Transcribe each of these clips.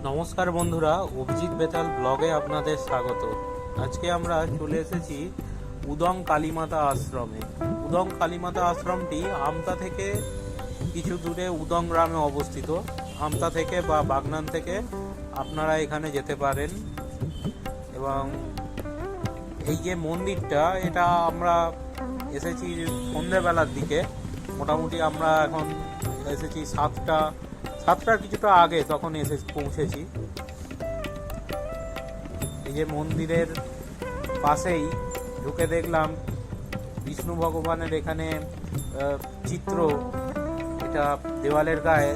নমস্কার বন্ধুরা, অভিজিৎ বেতাল ব্লগে আপনাদের স্বাগত। আজকে আমরা চলে এসেছি উদং কালীমাতা আশ্রমে। উদং কালীমাতা আশ্রমটি আমতা থেকে কিছু দূরে উদং গ্রামে অবস্থিত। আমতা থেকে বা বাগনান থেকে আপনারা এখানে যেতে পারেন। এবং এই যে মন্দিরটা, এটা আমরা এসেছি সন্ধ্যেবেলার দিকে। মোটামুটি আমরা এখন এসেছি সাতটার কিছুটা আগে, তখন পৌঁছেছি। এই যে মন্দিরের পাশেই ঢুকে দেখলাম বিষ্ণু ভগবানের এখানে চিত্র, এটা দেওয়ালের গায়ে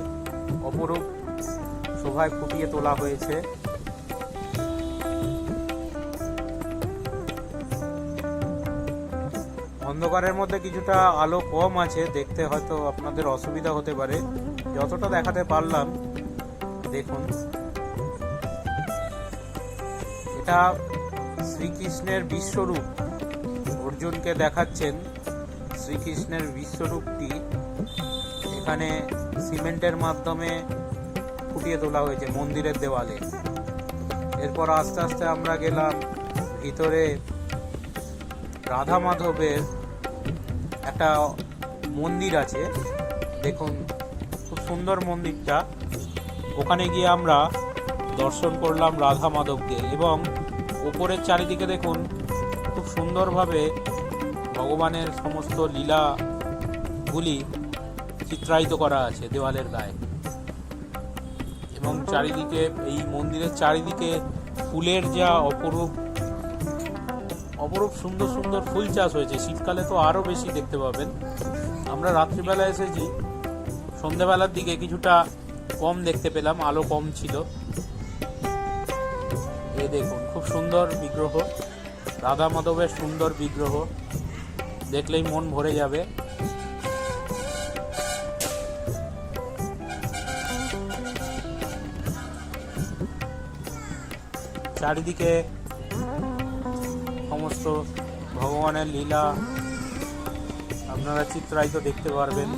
অপরূপ শোভায় ফুটিয়ে তোলা হয়েছে। অন্ধকারের মধ্যে কিছুটা আলো কম আছে, দেখতে হয়তো আপনাদের অসুবিধা হতে পারে। যতটা দেখাতে পারলাম দেখুন। এটা শ্রীকৃষ্ণের বিশ্বরূপ, অর্জুনকে দেখাচ্ছেন শ্রীকৃষ্ণের বিশ্বরূপটি এখানে সিমেন্টের মাধ্যমে ফুটিয়ে তোলা হয়েছে মন্দিরের দেওয়ালে। এরপর আস্তে আস্তে আমরা গেলাম ভিতরে। রাধা মাধবের একটা মন্দির আছে, দেখুন খুব সুন্দর মন্দিরটা। ওখানে গিয়ে আমরা দর্শন করলাম রাধা মাধবকে, এবং ওপরের চারিদিকে দেখুন খুব সুন্দরভাবে ভগবানের সমস্ত লীলাগুলি চিত্রায়িত করা আছে দেওয়ালের গায়ে। এবং চারিদিকে, এই মন্দিরের চারিদিকে ফুলের যা অপরূপ সুন্দর সুন্দর ফুল চাষ হয়েছে। শীতকালে তো আরো বেশি দেখতে পাবেন। আমরা রাত্রিবেলা এসেছি, সন্ধ্যেবেলার দিকে কিছুটা কম দেখতে পেলাম, আলো কম ছিল। এই দেখুন খুব সুন্দর বিগ্রহ, রাধা মাধবের সুন্দর বিগ্রহ, দেখলেই মন ভরে যাবে। চারিদিকে সমস্ত ভগবানের লীলা আপনারা চিত্রায়িত দেখতে পারবেন।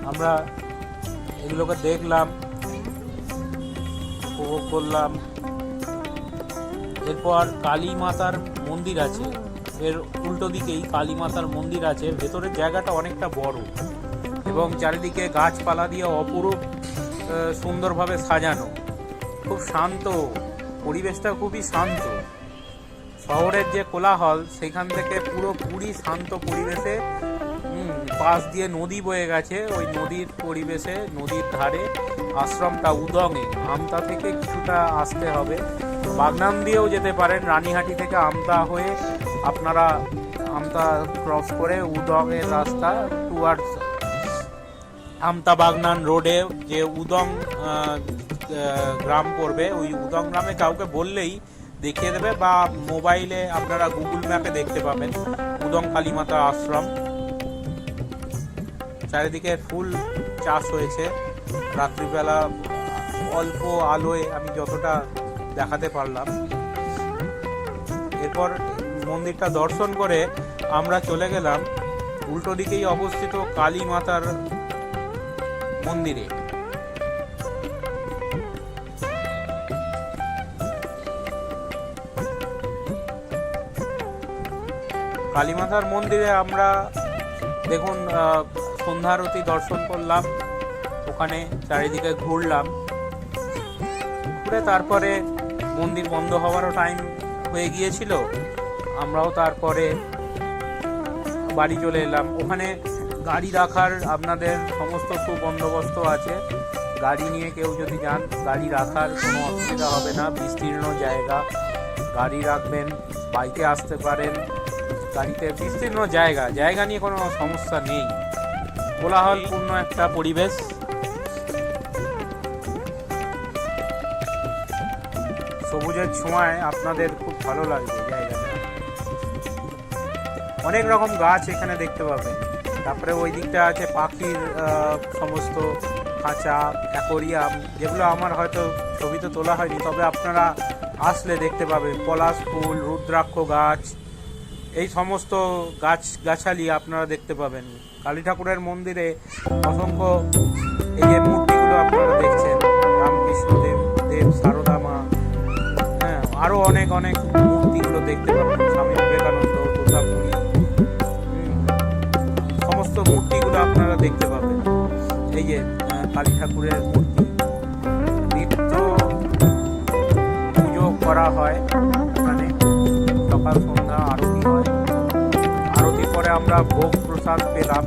আমরা এগুলোকে দেখলাম, উপভোগ করলাম। এরপর কালী মাতার মন্দির আছে, এর উল্টো দিকেই কালী মাতার মন্দির আছে। ভেতরের জায়গাটা অনেকটা বড় এবং চারিদিকে গাছপালা দিয়ে অপরূপ সুন্দরভাবে সাজানো। খুব শান্ত পরিবেশটা, খুবই শান্ত। শহরের যে কোলাহল, সেখান থেকে পুরোপুরি শান্ত পরিবেশে। পাশ দিয়ে নদী বয়ে গেছে, ওই নদীর পরিবেশে, নদীর ধারে আশ্রমটা উদংয়ে। আমতা থেকে কিছুটা আসতে হবে, বাগনান দিয়েও যেতে পারেন। রানীহাটি থেকে আমতা হয়ে আপনারা আমতা ক্রস করে উদংয়ের রাস্তা টুয়ার্ডস আমতা বাগনান রোডে যে উদং গ্রাম পড়বে, ওই উদং গ্রামে কাউকে বললেই দেখিয়ে দেবে, বা মোবাইলে আপনারা গুগল ম্যাপে দেখতে পাবেন উদং কালীমাতা আশ্রম। চারিদিকে ফুল চাষ হয়েছে। রাত্রিবেলা অল্প আলোয় আমি যতটা দেখাতে পারলাম। এরপর মন্দিরটা দর্শন করে আমরা চলে গেলাম উল্টো দিকেই অবস্থিত কালী মাতার মন্দিরে। কালীমাতার মন্দিরে আমরা দেখুন সন্ধ্যারতি দর্শন করলাম, ওখানে চারিদিকে ঘুরলাম। ঘুরে তারপরে মন্দির বন্ধ হওয়ারও টাইম হয়ে গিয়েছিল, আমরাও তারপরে বাড়ি চলে এলাম। ওখানে গাড়ি রাখার আপনাদের সমস্ত সুবন্দোবস্ত আছে। গাড়ি নিয়ে কেউ যদি যান, গাড়ি রাখার কোনো অসুবিধা হবে না। বিস্তীর্ণ জায়গা, গাড়ি রাখবেন, বাইকে আসতে পারেন। গাড়িতে বিস্তীর্ণ জায়গা নিয়ে কোনো সমস্যা নেই। কোলাহলপূর্ণ একটা পরিবেশ। সবুজের ছোঁয়ায় আপনাদের খুব ভালো লাগবে জায়গাটা। অনেক রকম গাছ এখানে দেখতে পাবেন। তারপরে ওই দিকটা আছে পাখির সমস্ত খাঁচা, অ্যাকোরিয়াম, যেগুলো আমার হয়তো ছবিতে তোলা হয়নি, তবে আপনারা আসলে দেখতে পাবেন। পলাশ ফুল, রুদ্রাক্ষ গাছ, এই সমস্ত গাছালি আপনারা দেখতে পাবেন। কালী ঠাকুরের মন্দিরে অসংখ্য এই যে মূর্তিগুলো আপনারা দেখছেন, রামকৃষ্ণ দেব দেব সারদা মা, হ্যাঁ, আরও অনেক অনেক মূর্তিগুলো দেখতে পাবেন, স্বামী বিবেকানন্দ, তোতাপুরি, সমস্ত মূর্তিগুলো আপনারা দেখতে পাবেন। এই যে কালী ঠাকুরের মূর্তি, নিত্য পুজো করা হয় এখানে, সকাল সন্ধ্যা আরতি হয়। আরতির পরে আমরা ভোগ প্রসাদ পেলাম।